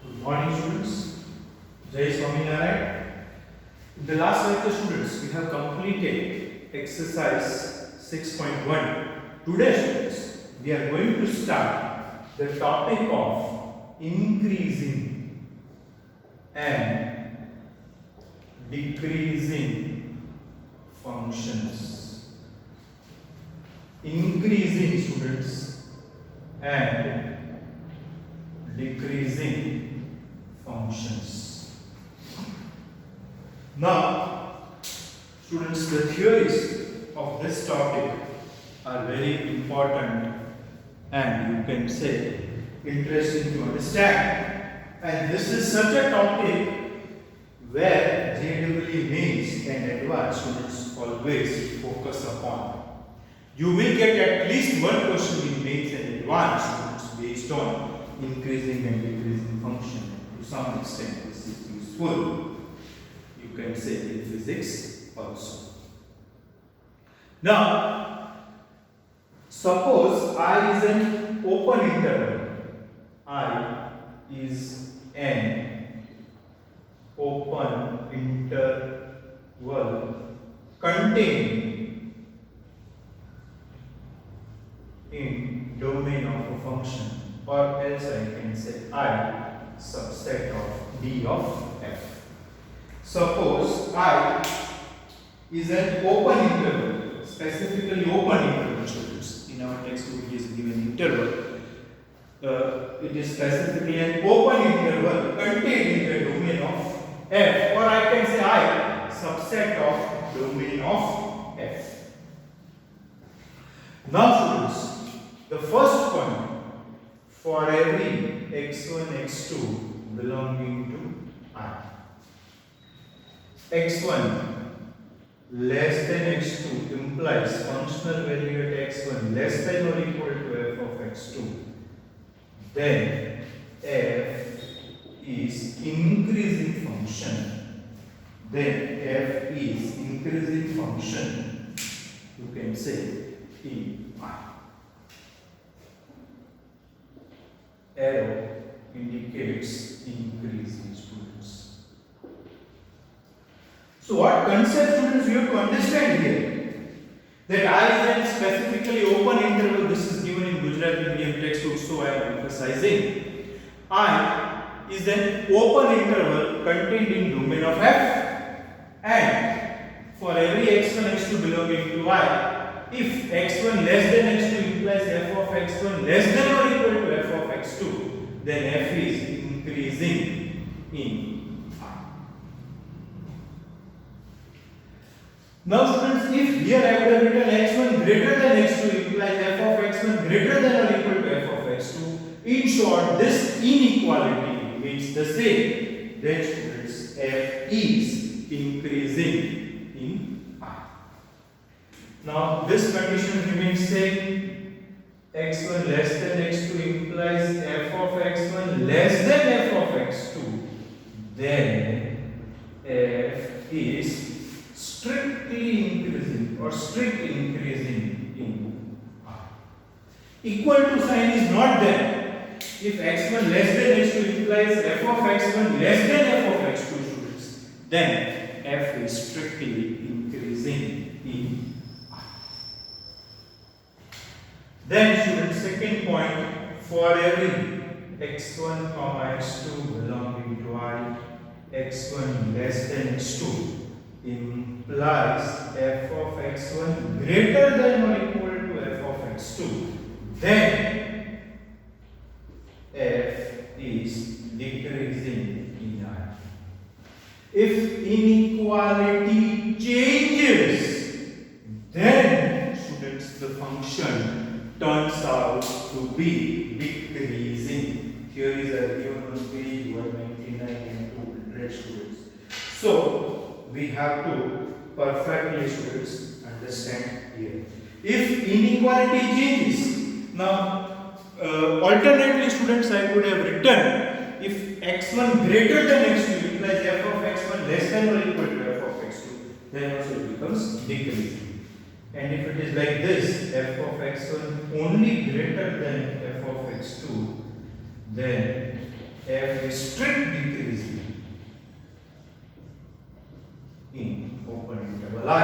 Good morning, students. Jai Swaminarayan. In the last lecture, students, we have completed exercise 6.1. Today, students, we are going to start the topic of increasing and decreasing functions. Increasing, students, and decreasing functions. Now, students, the theories of this topic are very important and you can say interesting to understand. And this is such a topic where JEE mains and advanced students always focus upon. You will get at least one question in mains and advanced students based on increasing and decreasing function. To some extent this is useful, you can say, in physics also. Now, suppose I is an open interval. I is an open interval contained in domain of a function, or else I can say I subset of D of f. Suppose I is an open interval, specifically open interval, students. In our textbook it is given interval. It is specifically an open interval contained in the domain of f, or I can say I subset of domain of f. Now, students, the first point, for every x1, x2 belonging to I, x1 less than x2 implies functional value at x1 less than or equal to f of x2, then f is increasing function. Then f is increasing function, you can say, in I. Arrow indicates increasing, students. So what concept, students, you have to understand here? That I is a specifically open interval. This is given in Gujarati medium textbook, so I am emphasizing. I is an open interval contained in domain of f, and for every x1, x2 belonging to I, if x1 less than x2 implies f of x1 less than or equal to f of x2, then f is increasing in I. Now, students, if here I would have written x1 greater than x2 implies f of x1 greater than or equal to f of x2, in short, this inequality remains the same. Then, students, f is increasing in I. Now, this condition remains same. x1 less than x2 implies f of x1 less than f of x2. Then f is strictly increasing or strict increasing in I. Equal to sign is not there. If x1 less than x2 implies f of x1 less than f of x2, students, then f is strictly increasing in I. Then, students, second point, for every x1 comma x2 belonging to I, x1 less than x2 implies f of x1 greater than or equal to f of x2, then f is decreasing in I. If inequality changes, then, students, the function turns out to be decreasing. Theories are given on page 199 and 200, students. So, we have to perfectly, students, understand here. If inequality changes, now alternately, students, I could have written if x1 greater than x2 implies f of x1 less than or equal to f of x2, then also it becomes decreasing. And if it is like this, f of x1 only greater than f of x2, then f is strict decreasing in open interval I,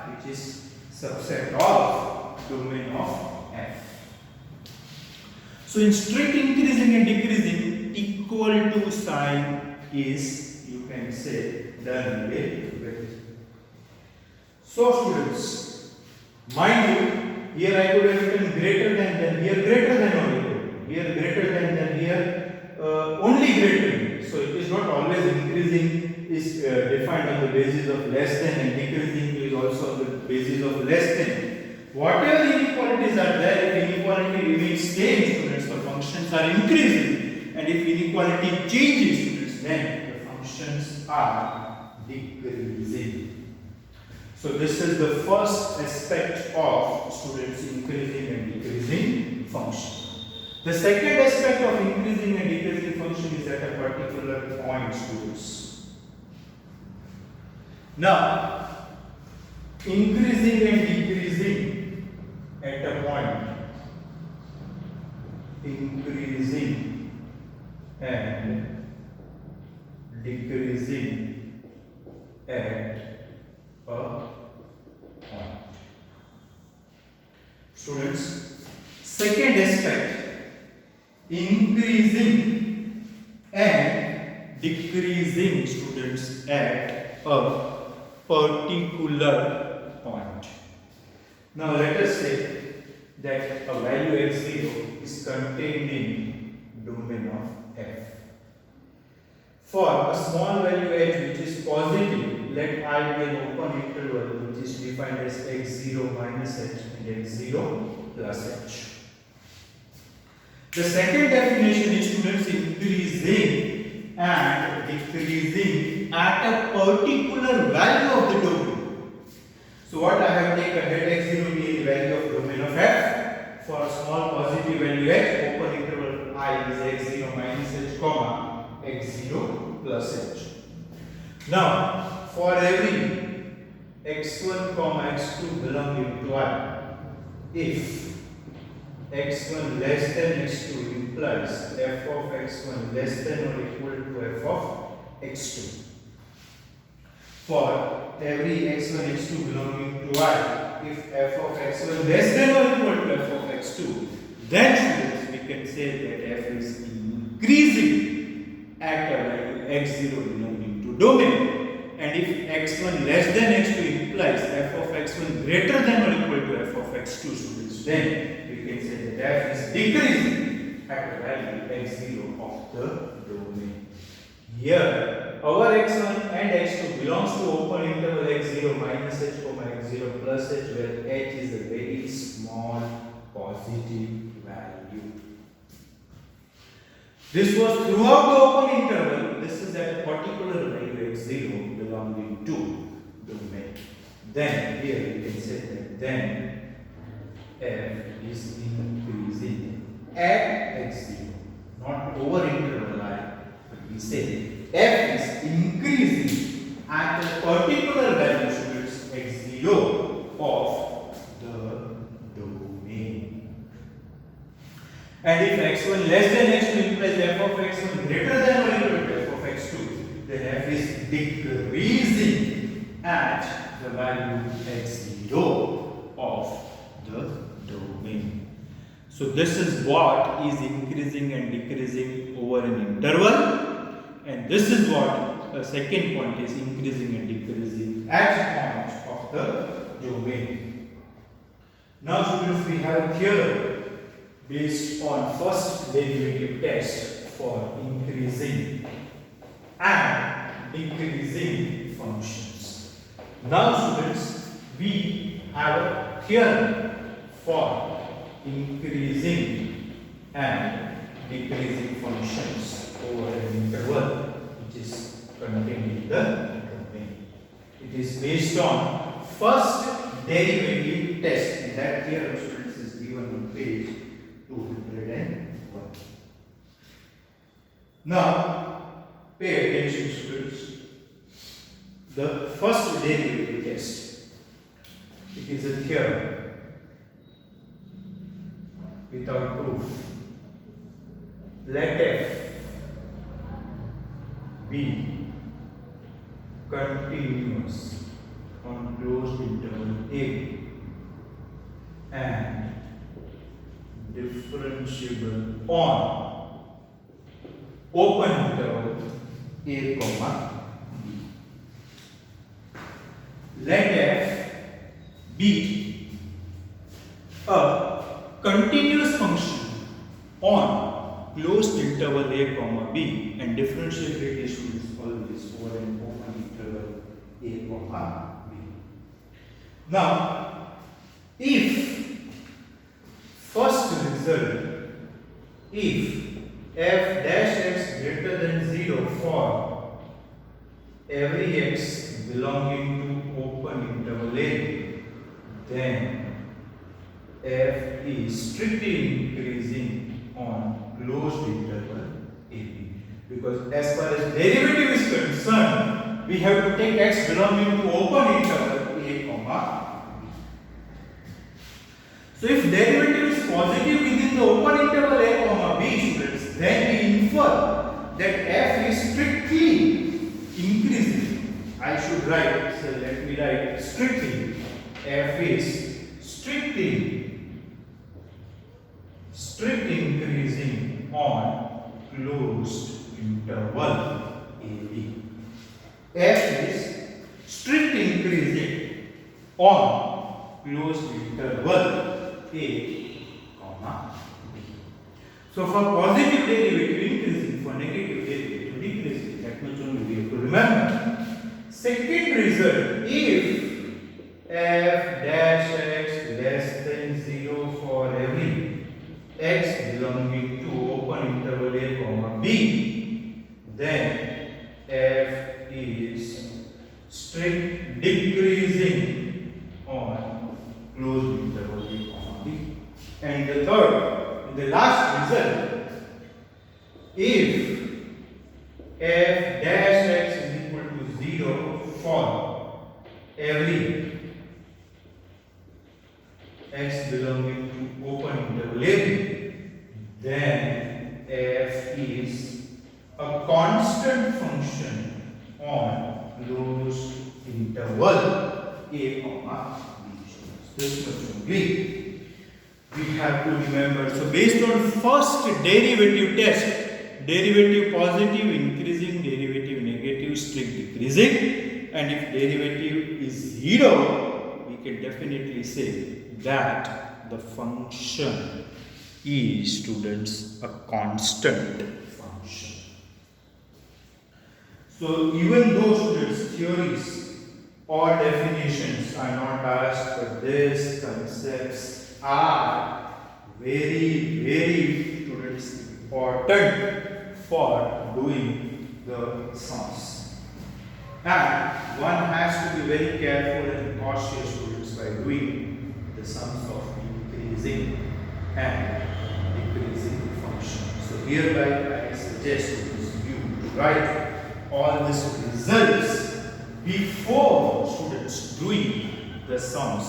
which is subset of domain of f. So in strict increasing and decreasing, equal to sign is, you can say, done away with. So students, mind you, here I could have written greater than, here greater than or equal, here greater than, here only greater than. So it is not always increasing is defined on the basis of less than, and decreasing is also on the basis of less than. Whatever inequalities are there, if inequality remains same, students, the functions are increasing, and if inequality changes, students, then the functions are decreasing. So this is the first aspect of, students, increasing and decreasing function. The second aspect of increasing and decreasing function is at a particular point, students. Now, increasing and decreasing at a point, increasing and decreasing at a point. Students, second aspect, increasing and decreasing, students, at a particular point. Now let us say that a value x0 is contained in domain of f. For a small value h which is positive, let I be an open interval which is defined as x0 minus h and x0 plus h. The second definition is, students, increasing and decreasing at a particular value of the domain. So what I have taken, let x0 be the value of domain of f. For a small positive value h, open interval I is x0 minus h, comma x0 plus h. Now, for every x1 comma x2 belonging to I, if x1 less than x2 implies f of x1 less than or equal to f of x2. For every x1 x2 belonging to I, if f of x1 less than or equal to f of x2, then students, we can say that f is increasing at a value x0 belonging to domain. And if x1 less than x2 implies f of x1 greater than or equal to f of x2, students, then we can say that f is decreasing at a value x0 of the domain. Here, our x1 and x2 belongs to open interval x0 minus h, x0 plus h, where h is a very small positive value. This was throughout the open interval. This is at a particular value x0 belonging to domain. Then here we can say that then f is increasing at x0, not over interval I, but we say f is increasing at a particular value, students, x0 of the domain. And if x1 less than x2 implies f of x1 greater than or equal to f of x2, then f is decreasing at the value x0 of the domain. So this is what is increasing and decreasing over an interval. And this is what the second point is, increasing and decreasing at points of the domain. Now students, we have a theorem based on first derivative test for increasing and decreasing functions. Now students, we have a theorem for increasing and decreasing functions over an interval which is contained in the domain. It is based on first derivative test, and that theorem, students, is given on page 201. Now, pay attention, students. The first derivative test, it is a theorem without proof. Let f B continuous on closed interval A and differentiable on open interval A comma B. Let f be a continuous function on closed interval A comma B and differentiability is always over an open interval A comma B. Now, if first result, if f dash x greater than 0 for every x belonging to open interval A, then f is strictly increasing on closed interval AB. Because as far as derivative is concerned, we have to take x belonging to open interval A comma B. So if derivative is positive within the open interval A comma B, students, then we infer that f is strictly increasing. I should write, so let me write strictly. F is strictly increasing on closed interval AB. F is strictly increasing on closed interval A comma B. So for positive derivative increasing, for negative derivative decreasing, that much only we have to remember. Second result, if f dash x less than 0 for every x belonging to open interval A comma B, then f is strict decreasing on closed interval A comma B. And the third, the last result, if f dash x is equal to 0 for every x belonging to open interval A, then f is a constant function on closed interval A comma B. This much only we have to remember. So based on first derivative test, derivative positive increasing, derivative negative strict decreasing, and if derivative is 0, we can definitely say that the function is, students, a constant function. So even though, students, theories or definitions are not asked, but these concepts are very students important for doing the sums. And one has to be very careful and cautious, students, by doing the sums of increasing and decreasing function. So hereby I suggest you to write all these results before, students, doing the sums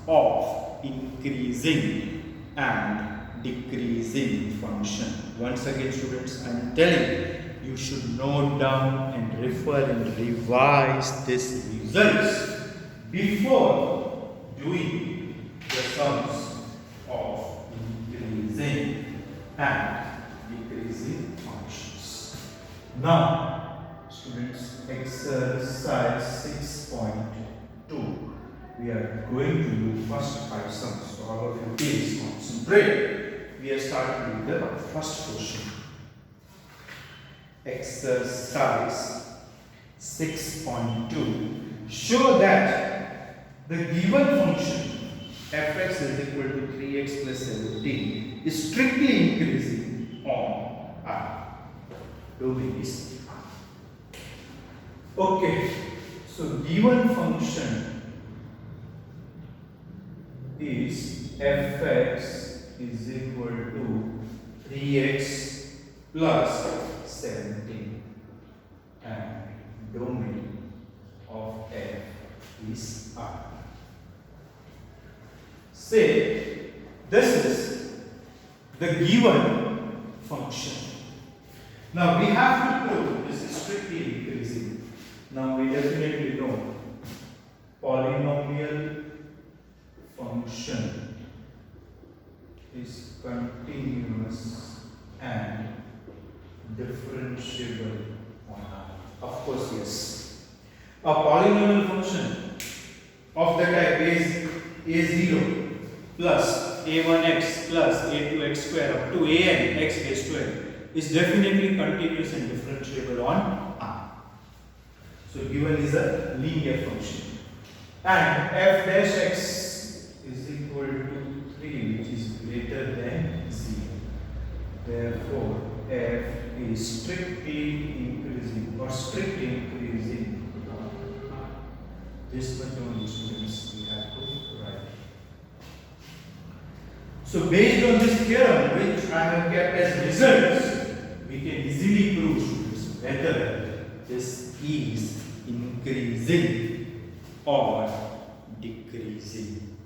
of increasing and decreasing function. Once again, students, I am telling you should note down and refer and revise these results before doing the sums of increasing and decreasing functions. Now, students, exercise 6.2. We are going to do first 5 sums. So all of you please concentrate. We are starting with the first question. Exercise 6.2. Show that the given function fx is equal to 3x plus 17 is strictly increasing on R. Domain is R. Okay, so given function is fx is equal to 3x plus 17 and domain of f is R. Say this is the given function. Now we have to prove this is strictly increasing. Now we definitely know polynomial function is continuous and differentiable on R. Of course, yes. A polynomial function of the type is a0 plus a1x plus a2x square up to an x raised to n is definitely continuous and differentiable on R. So given is a linear function. And f dash x is equal to 3, which is greater than 0. Therefore, f is strictly increasing or strictly increasing. This much only, students, we have to write. So based on this theorem, which I have kept as results, we can easily prove, students, whether this is increasing or decreasing.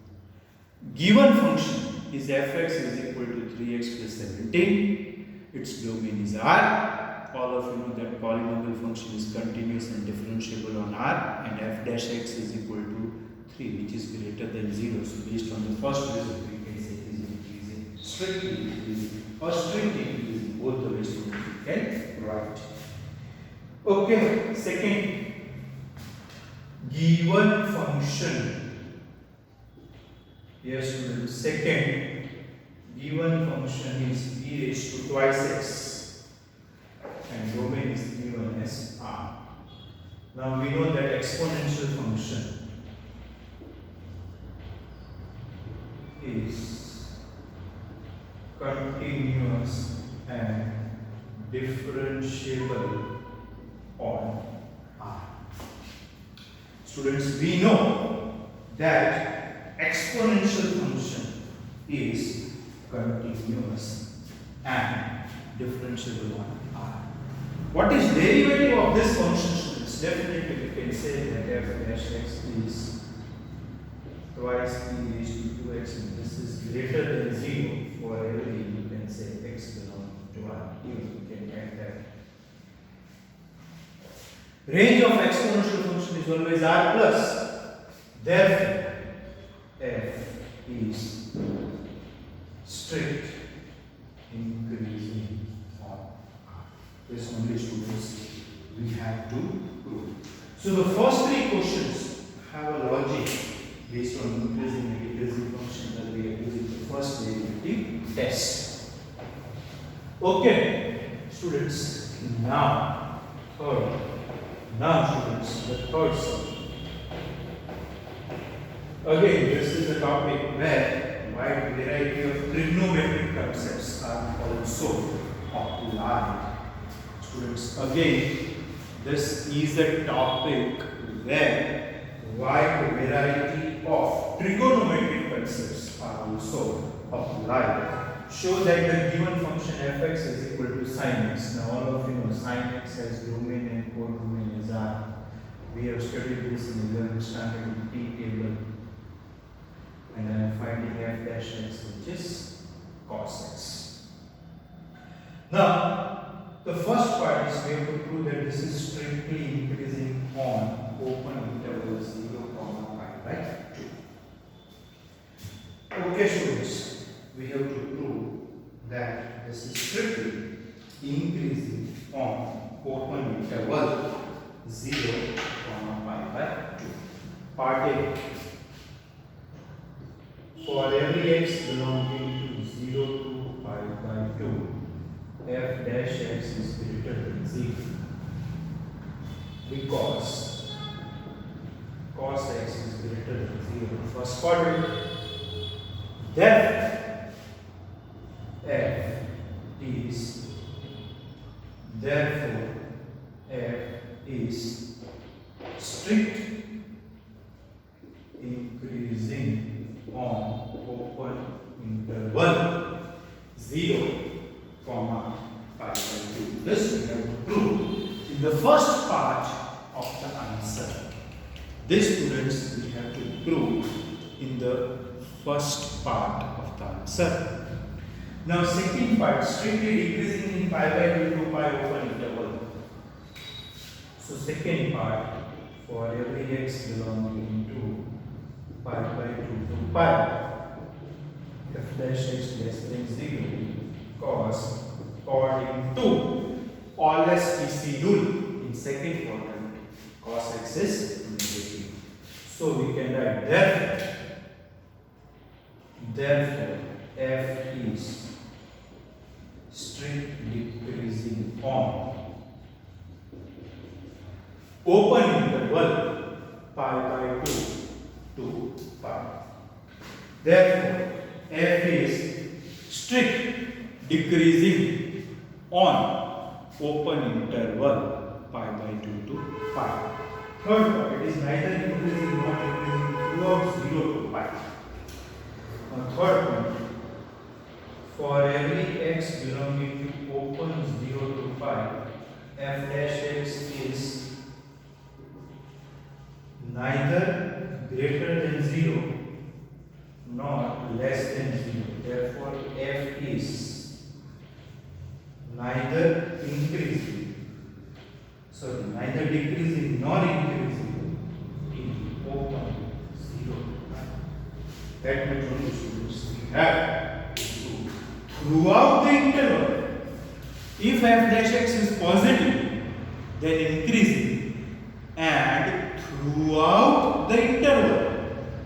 Given function is fx is equal to 3x plus 17. Its domain is R. All of you know that polynomial function is continuous and differentiable on R, and f dash x is equal to 3, which is greater than 0. So based on the first result, we can say it is increasing, strictly increasing, or strictly increasing. Both the ways we can write. Okay, second, given function. Yes, students. Second, given function is e raised to twice x. And domain is given as R. Now we know that exponential function is continuous and differentiable on R. Students, we know that exponential function is continuous and differentiable on R. What is derivative of this function, students? Definitely we can say that f dash x is twice e raised to 2x, and this is greater than 0 for every, you can say, x belongs to R. Here we can add that. Range of exponential function is always R plus. Therefore, f is strict increasing on R. This only, students, we have to prove. So the first three questions have a logic based on increasing and decreasing function that we are using the first derivative test. Okay, students, now third. Now, students, the third sum. Again, this is a topic where wide variety of trigonometric concepts are also applied. Students, again, this is a topic where wide variety of trigonometric concepts are also applied. Show that the given function fx is equal to sin x. Now all of you know sin x has domain and codomain is R. We have studied this in 11th standard T table. And I am finding f dash x, which is cos x. Now, the first part is we have to prove that this is strictly increasing on open interval 0, pi by 2. Okay, students. We have to prove that this is strictly increasing on open interval 0, pi by 2. Part A. For every x belonging to 0 to pi by 2, f dash x is greater than 0. Because cos x is greater than 0. First part, then f is, therefore f is strict increasing on open interval 0, pi by 2. This we have to prove in the first part of the answer. This, students, we have to prove in the first part of the answer. Now second part, strictly decreasing in pi by 2 to pi open interval. So second part, for every x belonging to pi by 2 to pi, f dash x less than 0, cos according to Euler's PC rule in second quadrant, cos x is negative. So we can write therefore f is strict decreasing on open interval pi by 2 to pi. Therefore, f is strict decreasing on open interval pi by 2 to pi. Third part, it is neither increasing nor decreasing throughout 0 to pi. Now, third point, for every x belonging to open 0 to pi, f dash x is neither greater than 0 nor less than 0. Therefore, f is neither decreasing nor increasing in open 0 to pi. That much only students we have to do. Throughout the interval, if f dash x is positive, then increasing, and throughout the interval,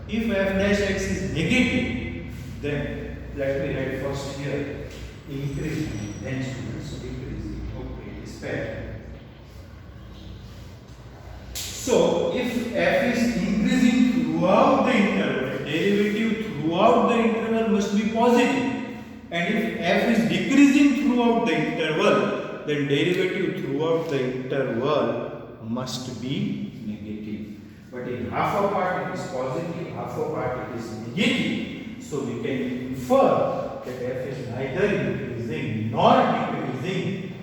if f dash x is negative, then let me write first here increasing, then students decreasing. Okay, it is fair. So if f is increasing throughout the interval, derivative throughout the interval must be positive. And if f is decreasing throughout the interval, then derivative throughout the interval must be negative. But in half a part it is positive, half a part it is negative. So we can infer that f is neither increasing nor decreasing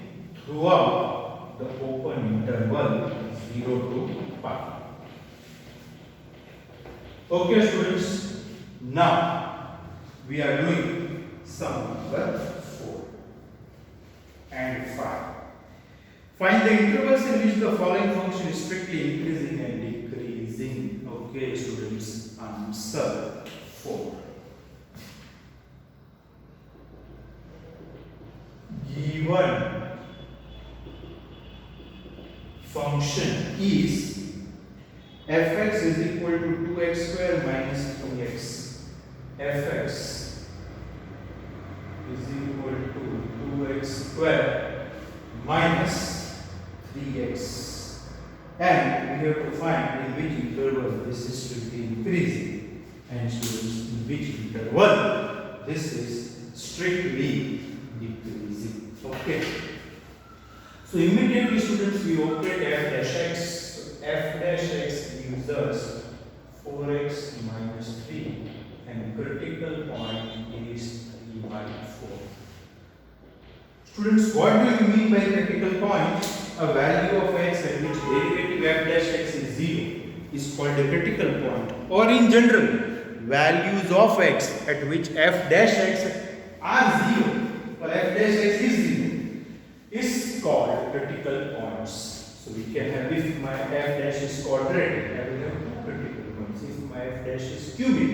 throughout the open interval 0 to pi. Okay students, now we are doing sum number 4 and 5. Find the intervals in which the following function is strictly increasing and decreasing. Okay students, answer 4. Given function is fx is equal to 2x square minus 3x. Fx is equal to 2x square minus 3x. And we have to find in which interval this is strictly increasing and students in which interval this is strictly decreasing. Okay. So immediately students we operate f dash x. So f dash x gives us 4x minus 3 and critical point is 3 by 4. Students, what do you mean by critical point? A value of x at which derivative f dash x is 0 is called a critical point, or in general values of x at which f dash x are 0 or f dash x is 0 is called critical points. So we can have, if my f dash is quadratic, I will have 2 critical points. If my f dash is cubic,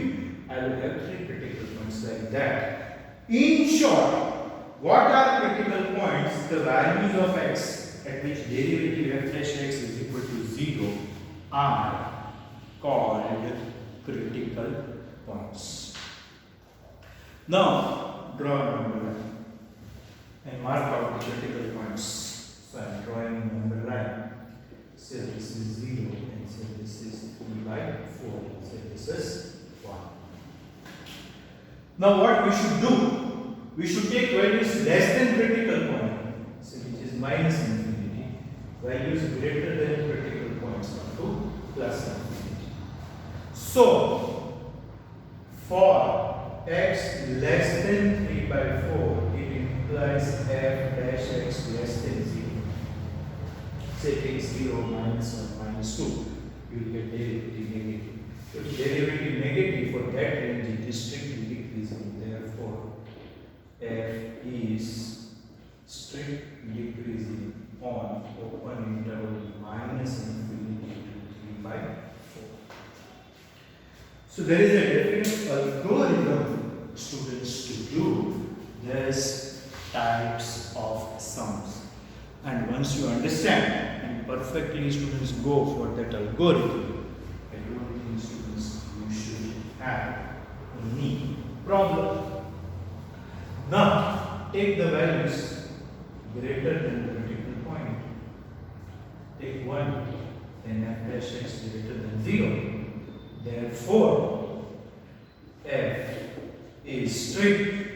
I will have 3 critical points, like that. In short, what are critical points? The values of x at which derivative f dash x is equal to 0 are called critical points. Now, draw a number line and mark out the critical points. So I am drawing a number line. Say this is 0 and say this is 3 by 4. Say this is 1. Now what we should do? We should take values less than critical point, so which is minus infinity. Values greater than critical points up to plus infinity. So for x less than 3 by 4, it implies f dash x less than 0. Say take 0 minus 1 minus 2, you will get derivative negative. If derivative negative, for that range it is strictly decreasing. Therefore f is strict decreasing on open interval minus infinity to 3 by 4. So there is a definite algorithm, students, to do these types of sums. And once you understand and perfectly, students, go for that algorithm, I don't think, students, you should have any problem. Now take the values greater than the critical point. Take 1, then f dash x greater than 0. Therefore, f is strict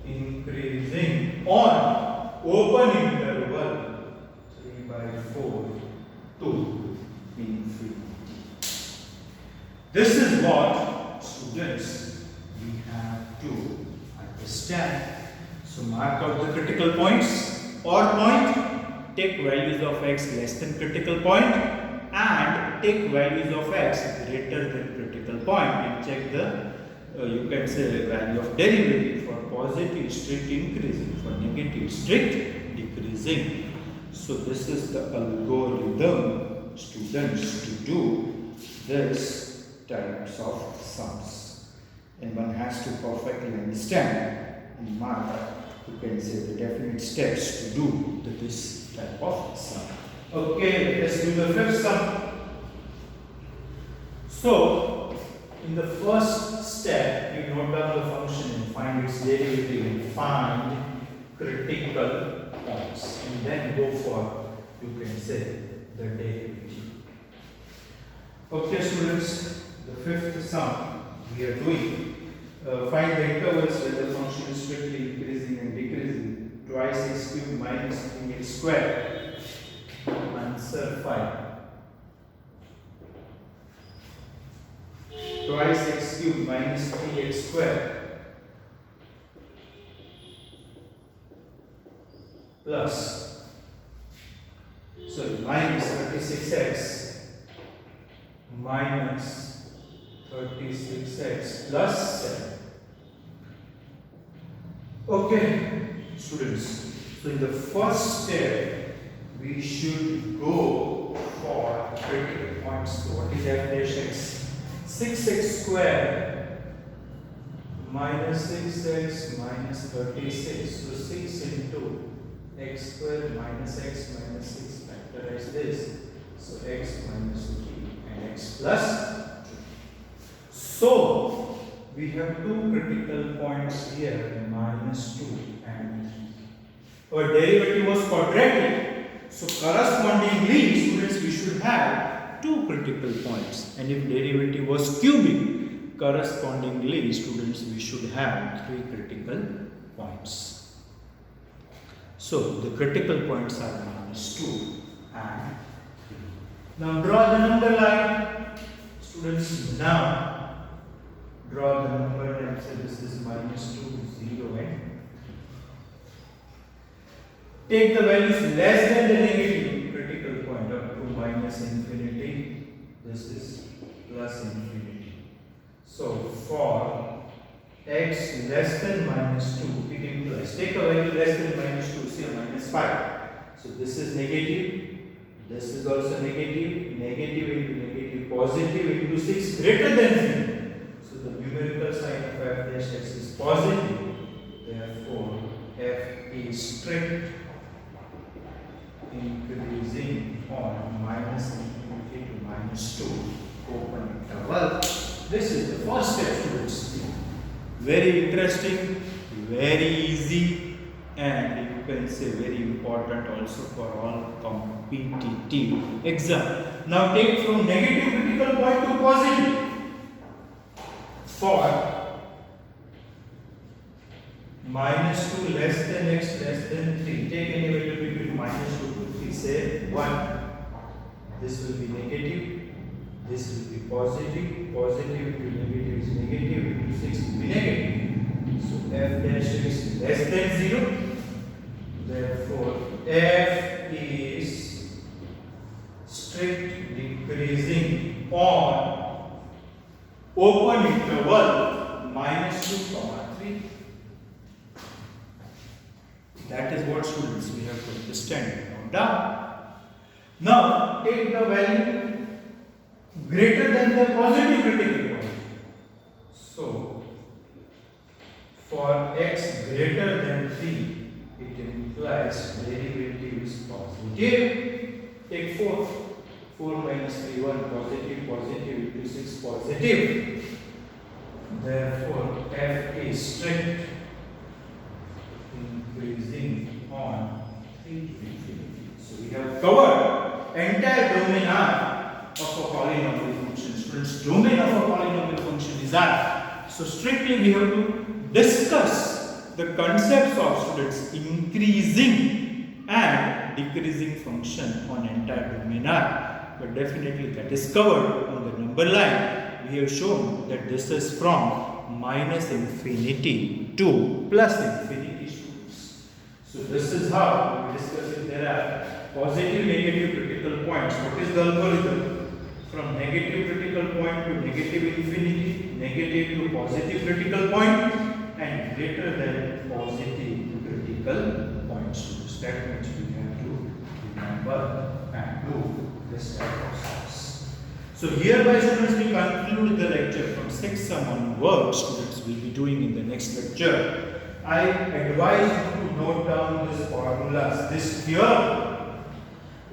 increasing on open interval 3 by 4 to infinity. This is what, students, we have to understand. So mark out the critical points or point, take values of x less than critical point and take values of x greater than critical point and check the you can say value of derivative. For positive, strict increasing; for negative, strict decreasing. So this is the algorithm, students, to do this types of sums, and one has to perfectly understand and mark, you can say, the definite steps to do this type of sum. Okay, let's do the fifth sum. So, in the first step, you note down the function and find its derivative and find critical points, and then go for, you can say, the derivative. Okay, students, the fifth sum we are doing. Find the intervals where the function is strictly increasing and decreasing. Twice x cubed minus 3x squared. Answer 5. Twice x cubed minus 3x squared plus, sorry, minus 36x minus 36x plus 7. Okay, students, so in the first step we should go for critical points. So what is f dash x? 6x squared minus 6x minus 36. So 6 into x squared minus x minus 6. Factorize this. So x minus 3 and x plus 2. So we have two critical points here, minus 2 and 3. Our derivative was quadratic. So correspondingly, students, we should have two critical points, and if derivative was cubic, correspondingly, students, we should have three critical points. So the critical points are minus 2 and 3. Now draw the number line, students. Now draw the number line. So this is minus 2, 0 and 3. Take the values less than the negative critical point up to minus infinity. This is plus infinity. So for x less than minus 2, it implies, take a value less than minus 2, say minus 5. So this is negative, this is also negative, negative into negative, positive into 6 greater than 0. So the numerical sign of f dash x is positive. Therefore, f is strict increasing on minus infinity to minus 2 open interval. This is the first step, students. Very interesting, very easy, and you can say very important also for all competitive exam. Now take from negative critical point to positive. For minus 2 less than x less than 3, take any value between minus 2 to 3, say 1. This will be negative, this will be positive, positive into negative is negative, into 6 will be negative. So f dash is less than 0. Therefore, f is strict decreasing on open interval minus 2, 3. That is what, students, we have to understand. down. Now take the value greater than the positive critical point. So for x greater than 3, it implies derivative is positive. Take 4. 4 minus 3, 1. Positive, positive into 6, positive. Therefore, f is strict, increasing on 3 to infinity. So we have covered entire domain R of a polynomial function. Students, domain of a polynomial function is R. So strictly we have to discuss the concepts of, students, increasing and decreasing function on entire domain R. But definitely that is covered on the number line. We have shown that this is from minus infinity to plus infinity, students. So this is how we discuss it. There are positive, negative critical points. What is the algorithm? From negative critical point to negative infinity, negative to positive critical point, and greater than positive critical point, students. That much we have to remember and do this type of steps. So hereby, students, we conclude the lecture. From 6th sum onwards, students will be doing in the next lecture. I advise you to note down these formulas. This theorem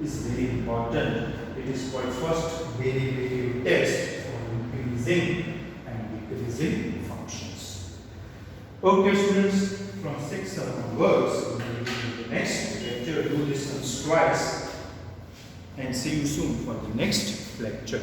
is very important. It is called first derivative test for increasing and decreasing functions. Okay, students, from 6th sum onwards, we will be in the next lecture. Do this once twice, and see you soon for the next lecture.